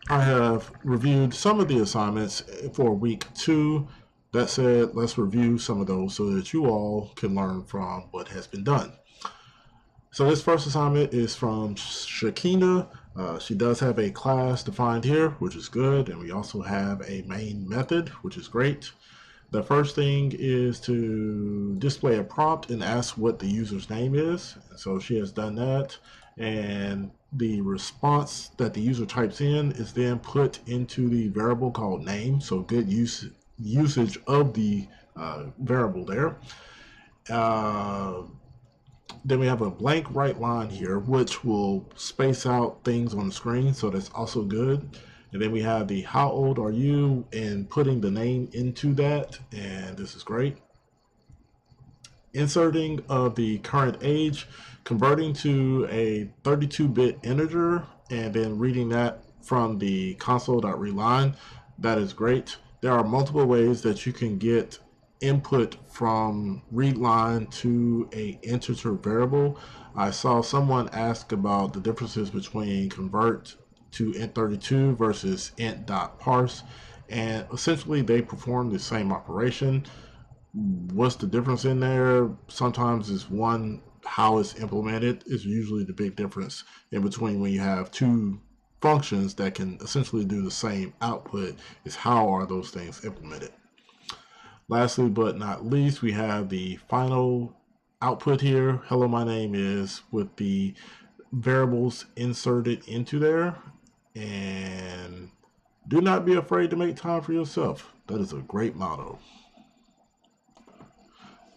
I have reviewed some of the assignments for week 2. That said, let's review some of those so that you all can learn from what has been done. So this first assignment is from Shakina. She does have a class defined here, which is good, and we also have a main method, which is great. The first thing is to display a prompt and ask what the user's name is. So she has done that, and the response that the user types in is then put into the variable called name. So good usage of the variable there. Then we have a blank right line here, which will space out things on the screen, so that's also good. And then we have the how old are you and putting the name into that, and this is great. Inserting of the current age, converting to a 32-bit integer, and then reading that from the console.readline. That is great. There are multiple ways that you can get input from readline to a integer variable. I saw someone ask about the differences between convert to int32 versus int.parse, and essentially they perform the same operation. What's the difference in there? Sometimes it's one, how it's implemented is usually the big difference in between when you have two functions that can essentially do the same output, is how are those things implemented. Lastly but not least, we have the final output here. Hello, my name is, with the variables inserted into there. And do not be afraid to make time for yourself. That is a great motto.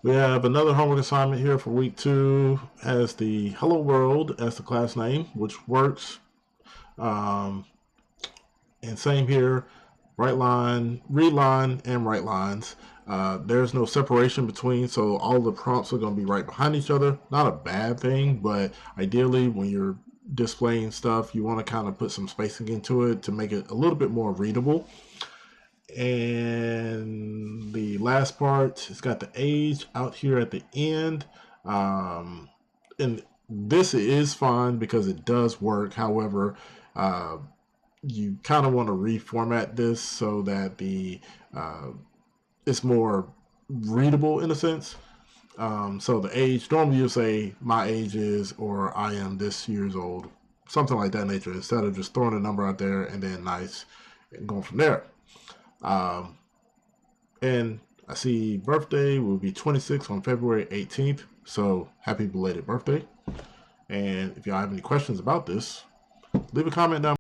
We have another homework assignment here for week 2. Has the Hello World as the class name, which works. And same here, right line, read line, and write lines. There's no separation between, so all the prompts are going to be right behind each other. Not a bad thing, but ideally when you're displaying stuff, you want to kind of put some spacing into it to make it a little bit more readable. And the last part, it's got the age out here at the end. And this is fine because it does work. However, you kind of want to reformat this so that the it's more readable in a sense. So the age, normally you say my age is, or I am this years old, something like that nature, instead of just throwing a number out there and then nice and going from there. And I see birthday will be 26 on February 18th. So happy belated birthday. And if y'all have any questions about this, leave a comment down